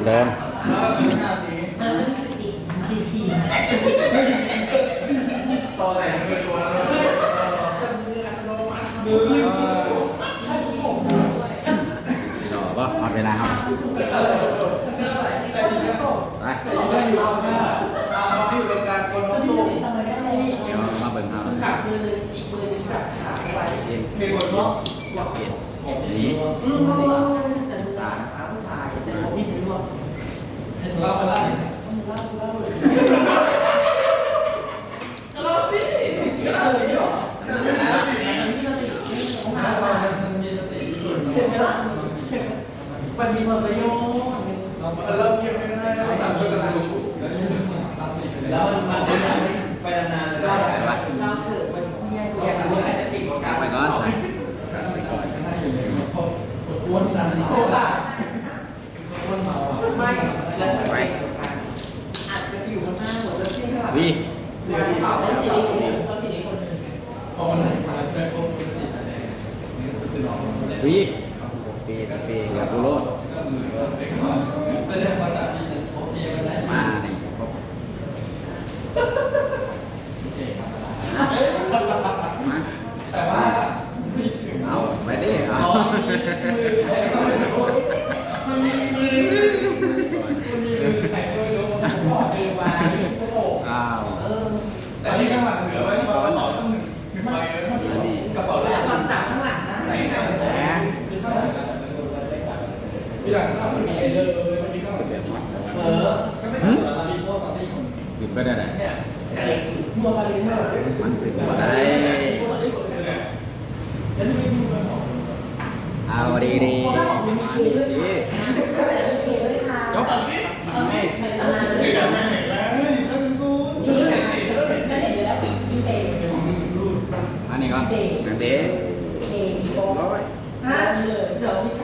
เดิมต่อไหนเป็นตัวรอป่ะหมดเวลาครับไปเดี๋ยวมาเบิ่งเอามีคนเนาะนี่สามผู้ชายแต่ผมมีถึงว่าสลับกันละเราสิเราเลยเหรอมันมีประโยชน์เราเก็บไม่ได้แล้วมันไปนานๆได้เราเถิดมันเที่ยงตัวอย่างนี้แต่ติดกับการ ไปก่อนวนดันโคตรวนเมาไม่ไปอาจจะอยู่ข้างหน้าหัวจะเที่ยงขนาดวีเดี๋ยวเอาเส้นสีคนนึงพอมันไหลมาใช่ไหมพวกมันติดอะไรวีปีกับกูโรดไม่ได้มาจากที่ฉันโชว์เองอะไรมานี่ครบมาแต่ว่าไม่ถึงเอาไปดิเอาอ้าวแต่ที่ข้างหลังเหลือไว้ก่อนต้องถึงไปกระเป๋าแรกหลังจากข้างหลังนะไหนคือข้างหลังมีหลังข้างหลังมันมีไอ้เลยมันมีข้างหลังแบบมัดก็ไม่ถึงแล้วมีโพสต์ที่คนหยุดไปได้ไหนเนี่ยมัวซาลินเนี่ยมันถึงมาได้เอาดีสิจบอันนี้ก่อนนังเด็กร้อย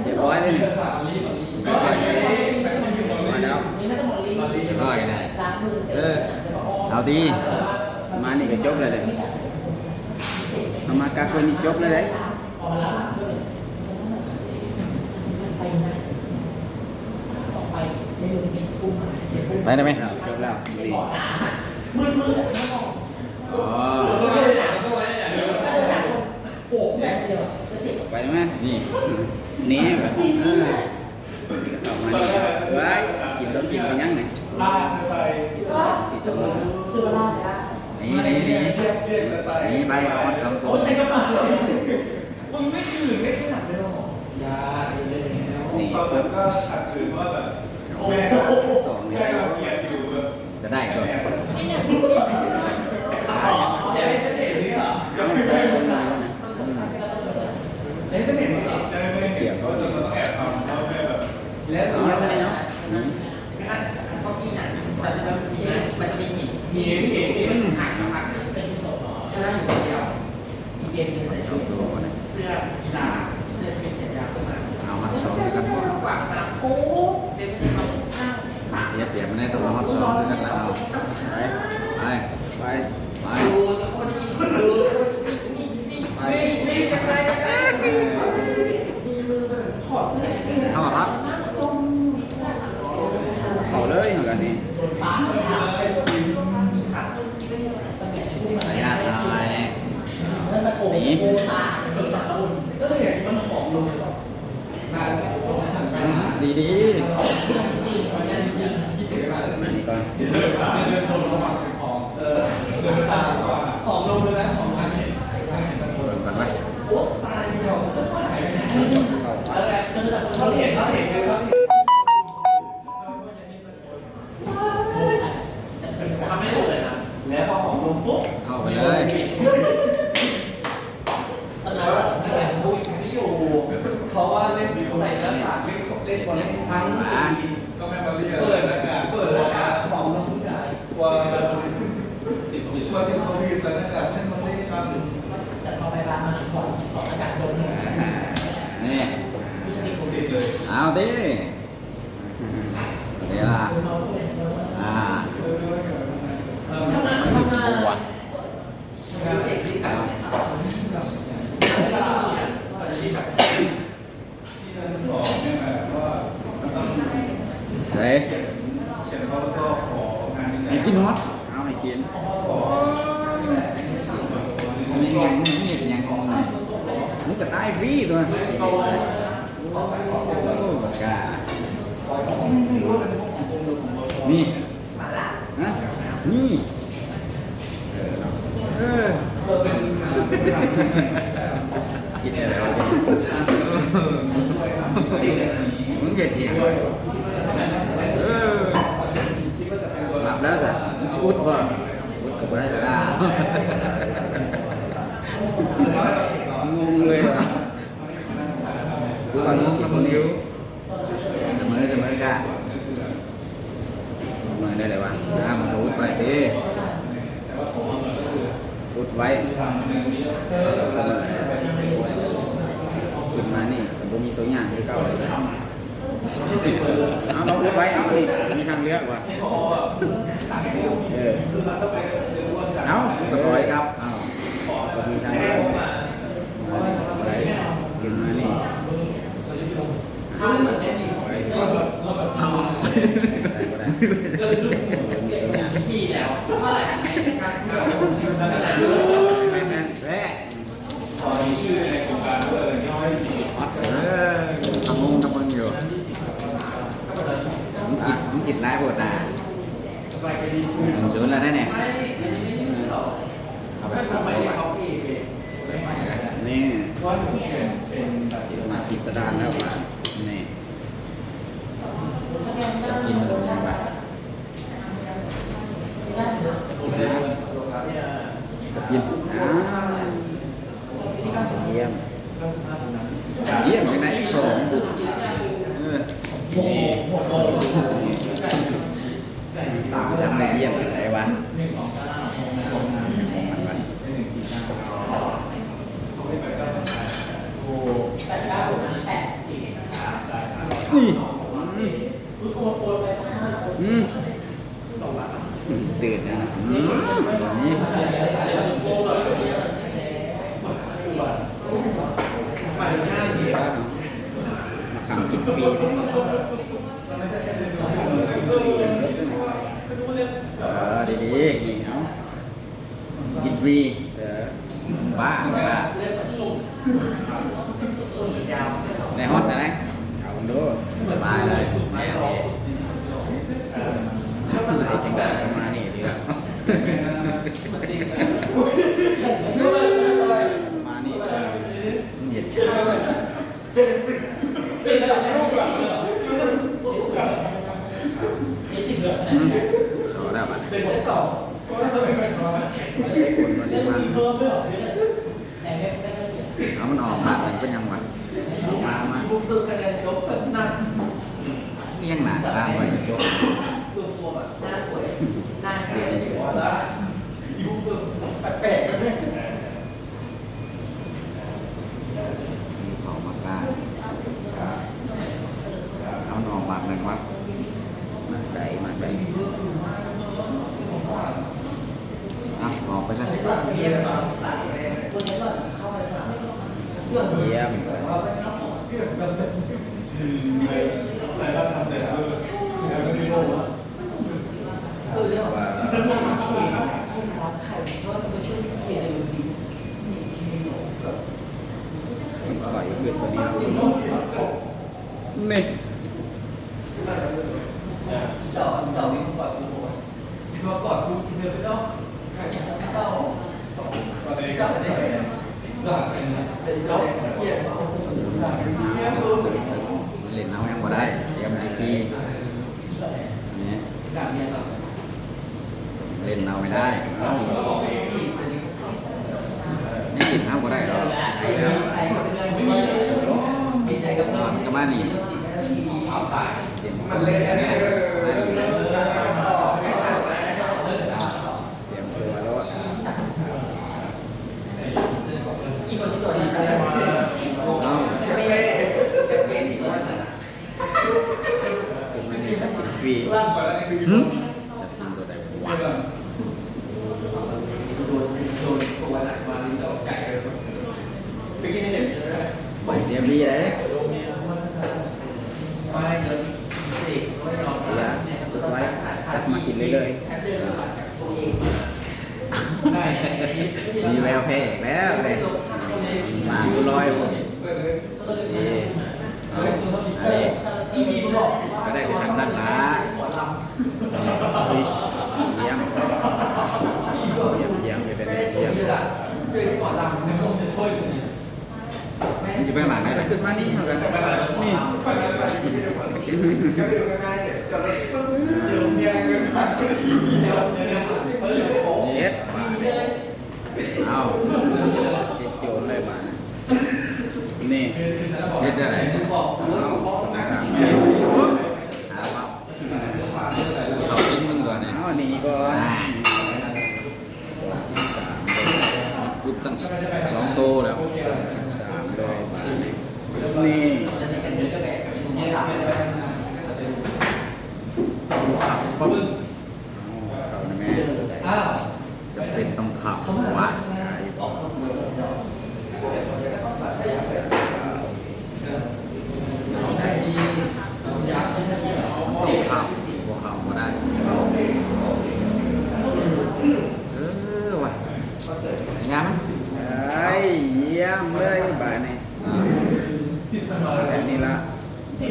เจ็บร้อยเลยนี่ร้อยแล้วเรียบร้อยได้เอาดีมานี่ก็จบเลยเลยเอามากาคนนี่จบเลยเลยไปได้ไหมจบแล้วอ๋อไปไหมนี่นี่แบบออกมาไว้กินต้องกินไปยังไงสีสมุนนี่ไปเอามาทำตัวใช้กระเป๋ามึงไม่ถือไม่ขนาดเลยหรอยานี่เพิ่มก็ขัดขืนว่าแบบสองนี่จะได้ก่อนเดี๋ยวให้จะเห็นนี่เหรอเอาได้คนไหนวะเดี๋ยวจะเห็นนี่เหรอเกี่ยวเขาจะแอบทำเขาแค่แบบแล้วเอาไม่ได้เนาะเก้าอี้น่ะมันจะมีหินที่มันหักเส้นที่สองใช่อยู่เดียวอีเวนต์ใส่ชุดเสื้อกีฬาเสื้อที่เป็นแขนยาวขึ้นมาเอามาสองด้วยกัน กว่ามาโอ้เดี๋ยวไม่ได้มาข้าวเสียเปรียบไม่ได้ตัวมาสองด้วยกันแล้วไปไปไปดูคนนี้ดูนี่กันได้กันได้ดีมือแบบถอดเสื้อเข้ามาพักเขาเลยเหมือนกันนี่ระยะตายหนีก็เลยเห็นมันหอมลงดีดีนี่ก่อนหอมลงเลยนะหอมพันเห็นก่อนไปตายเดียวเขาเห็นเลยครับทำไม่ถูกเลยนะแล้วพอหอมลงปุ๊บเข้าไปเลยตอนนั้นนั่นแหละคุยไม่อยู่เขาว่าเล่นใส่หน้ากากเล่นบอลเล่นทั้งก็แม่มาเรียเปิดหน้ากากหอมทั้งผู้ชายว่าติดโควิดแล้วหน้ากากเล่นบอลเล่นช้ำแต่พอไปร้านมาถอดอากาศโดนนี่ไม่ใช่ติดโควิดเลยเอาดิเดี๋ยวละทำงานตัวเฮ้ย กินฮอต เอาให้กิน ไม่ยังไม่เห็นยังมึงก็ตายฟรีตัวโอ้กานี่ ฮะ นี่กินอะไรวะมึงเจ็ดเหี้ยหลับแล้วสิมึงอุดป่ะอุดก็ได้ละงงเลยอ่ะกูก็งงกับมึงอยู่เสมอกันเสมอได้เลยวะมันก็อุดไปดิอุดไว้เสมอขึ้นมานี่ผมมีตัวอย่างที่เก่าเลยเอาเราอุดไว้เอาดิมีทางเลือกว่ะเอาก็ถอยครับเอามีทางเลือกอะไรขึ้นมานี่อะไรเอาได้ก็ได้มีตัวอย่างแรกทำมึงอยู่มึงกินไล่ปวดตามึงจุนแล้วได้เนี่ยเอาไปทำไปนี่มาพิสดารแล้วว่านี่จะกินมันจะเป็นยังไงจะกินเยี่ยมเยี่ยมเป็นไงสองทำได้เยี่ยมอะไรวะนี่ตื่นนะนี่มาขังกินฟรีดีๆนี่เอากินฟรีบ้าในฮอตนะเอาดูสบายเลยไหลจังเลยมานี่ดีละมานี่เหยียดโชว์ได้ป่ะคนมาดีมากเอามันออกมาเป็นยังไงมาเงี้ยงหนาตามไปจบเขามากล้าเอาหนองบากหนึ่งวัดมาได้ออกไปซะเยี่ยมปล่อยขึ้นตัวนี้นี่เล่นน้ำยังบ่ได้เดี๋ยวมันจะปีนี่เล่นน้ำไม่ได้นี่กินน้ำบ่ได้หรอกก็มานี่มันเล่นเนี่ยฟรีจะกินตัวใดวะไปเสียบีเลยไว้จับมากินเรื่อยๆ มีแววเพกแล้วเลยมากูลอยผมสิเอาอะไรก็ได้กระชังด้านละเยี่ยมเยี่ยมจะเป็นเยี่ยมมันจะไปหมาไหนไปขึ้นมานี่เหมือนกันนี่เย็ดเอาเช็ดโจนเลยบ้านนี่เช็ดอะไรเอา2 3หาว่าเขากินมึงก่อนเนี่ยอ๋อนี่ก่อนปุ๊บตั้ง2 โตแล้ว3เลยบ้านนี่ปุ๊บเขาแม่จะเป็นต้องขับว่าต้องขับพวกเขาก็ได้ว่ะงามไอ้เยี่ยมเลยบ้านนี่แบบนี้ละจะ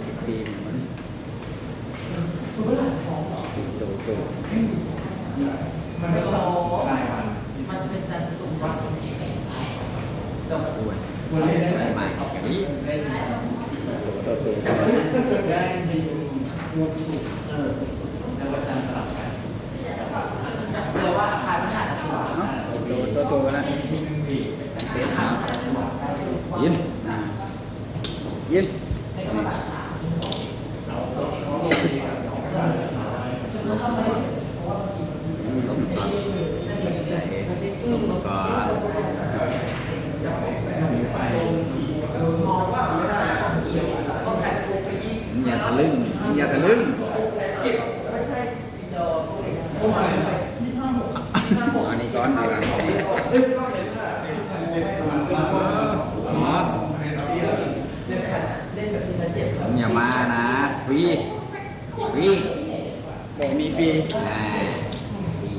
ปิดฟิล์มมันตัวมันไม่ซ้อมันเป็นการสุ่มวัดต้องอ้วนใหม่กับนี้ตัวได้ในรวมสุดในวันจันทร์สลับกันเจอว่าอาคารไม่อาจจะฉลาดตัวนะเป็นอาคารฉลาดยินใช้คำว่า3ลงก่อนอย่าทะลึ่งอันนี้ก้อนอะไรอย่ามานะฟรีบอกมีฟรี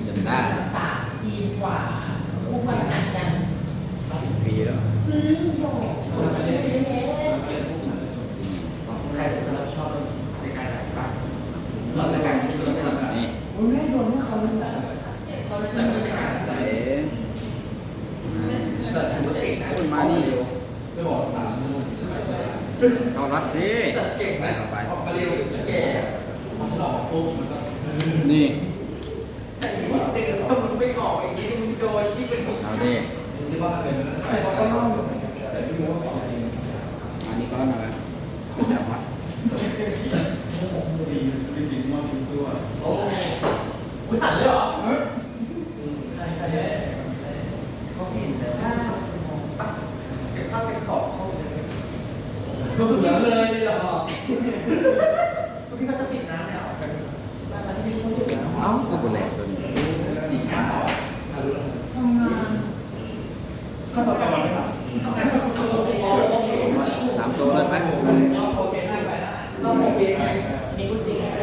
จนได้3 ทีมกว่าผู้คนหนักกันฟรีแล้วใครจะรับชอบในการไหนบ้างเราในการที่จะไม่นี่ไม่โดนให้เขาเลยนะเขาจะจัดการแต่ถือว่าเก่งนะมานี่ ไม่บอก3 ชั่วโมงใช่ไหมเอารัดสิเก่งนะไปเร็วแก่พอฉลองปุ๊บมันก็นี่ถ้ามึงไม่ออกอย่างนี้มึงโดนที่เป็นเอาดินี่ว่าเป็นแต่ก็ต้องแต่ไม่รู้ว่าของจริงอันนี้ก้อนอะไรจับมัดดีจริงว่าคุณซื้อว่าโอ้คุณหันเลยเหรอใครเขาเห็นแล้วว่าเก็บข้าวเก็บของเขาก็เหมือนเลยนี่แหละครับพี่ก็จะปิดน้ำแล้วมาที่นี่เขาอยู่แล้วเอ้าก็บุญแหลกตัวนี้จริงอ่ะทำงานข้าวตอนไม่หลับ3 ตัวเลยไหมก็โอเคไงนี่ก็จริงก็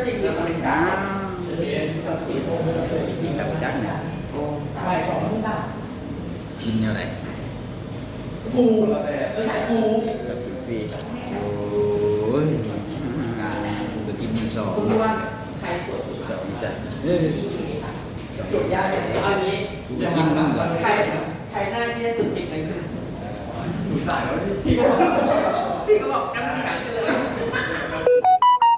จริงเลยจริงแบบจักเนี่ยบ่าย2นี่ได้กินเท่าไหร่กูกับกินฟรีโอ้ยจะกิน2คุณว่าใครสวยสุด2อีสัตว์จบยากอันนี้กินบ้างก่อนใครหน้าที่สุดจริงเลยคือดูสายแล้วพี่ก็